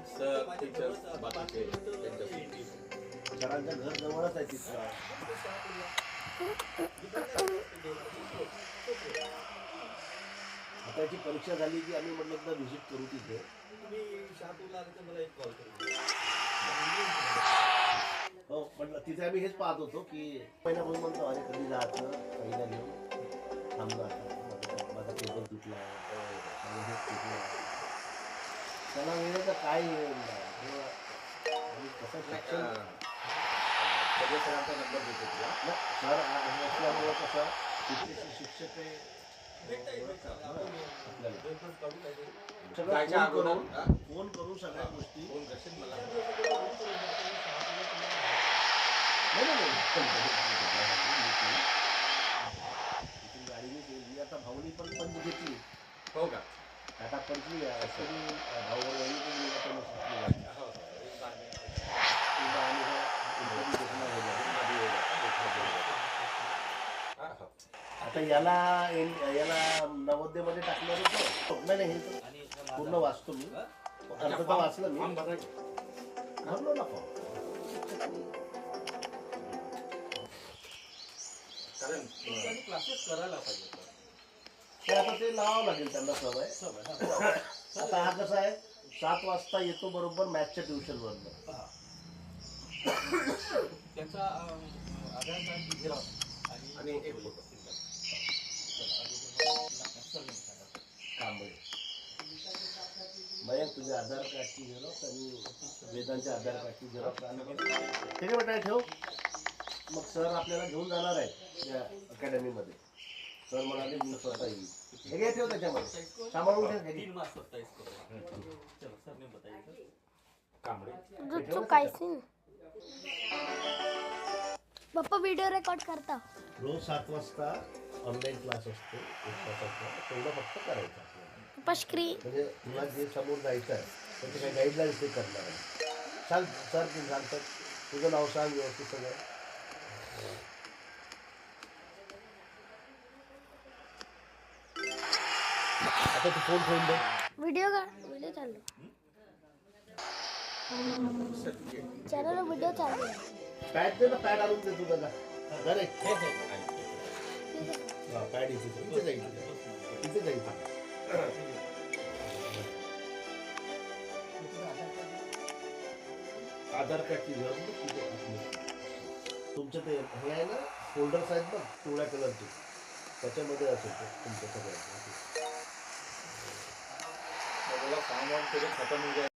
Sir teachers बाकीचे त्यांच्याशी सरांचं घर जवळच आहे तिथं. आता याची परीक्षा झाली की आम्ही म्हटलं एकदा व्हिजिट करू तिथे. मला एक कॉल करू. हो म्हटलं तिथे आम्ही हेच पाहत होतो की महिन्यापासून म्हणतो अरे कधी जायचं पहिला घेऊन थांबलो आता माझा टेबल तुटला आहे हे तुटलं आहे त्याला वेळ तर काय कसं शिक्षण सगळे सरांचा नंबर देतो तुला. सर असल्यामुळं कसं तिथे शिक्षक आहे जायच्या अगोदर फोन करून सगळ्या गोष्टी फोन करशील मला. गाडीने केली आता भाऊनी पण पंच घेतली. हो का? टाटा पंचली भाऊ आता याला नवोदयमध्ये टाकलं होतं. नाही हे पूर्ण वाचतो मी अर्थ तर वाचलं मी भरलो ना फॉर्म. कारण क्लासेस करायला पाहिजे. ते आता ते लावावं लागेल त्यांना सवय. आता हा कसा आहे 7 वाजता येतो बरोबर मॅथच्या ट्युशनवरनं. त्याचा आधार कार्ड झेरॉक्स आणि एक फोटो कांबळे मयंक तुझ्या आधार कार्डची झेरॉक्स आणि वेदांचे आधार कार्डची झेरॉक्स आणि ठीक आहे बेटा ठेव. मग सर आपल्याला घेऊन जाणार आहेत या अकॅडमीमध्ये. सर म्हणाले मी स्वतः येईल. हे घे ठेव त्याच्यामध्ये सांभाळून ठेव. पप्पा व्हिडिओ रेकॉर्ड करता. रोज 7 वाजता ऑनलाईन क्लास असतो 1 तासाचा. तेवढं फक्त करायचं आपल्याला. पप्पा स्क्रीन म्हणजे तुला जे समोर जायचं आहे त्याचे काही गाईडलाईन्स ते करणार आहे. सांग सर तुम्ही सांगतात तुझं नाव सांग व्यवस्थित सगळं. आता तू फोन ठेवून दे. व्हिडिओ चालू चॅनल व्हिडिओ चालू. पॅड दे ना पॅड आणून दे तू त्याला. अरे पॅड इथे जाईल. आधार कार्डची तुमचं ते हे आहे ना फोल्डर्स आहेत बघ पिवळ्या कलरचे त्याच्यामध्ये असेल ते तुमच्या सगळ्यांचं. खतम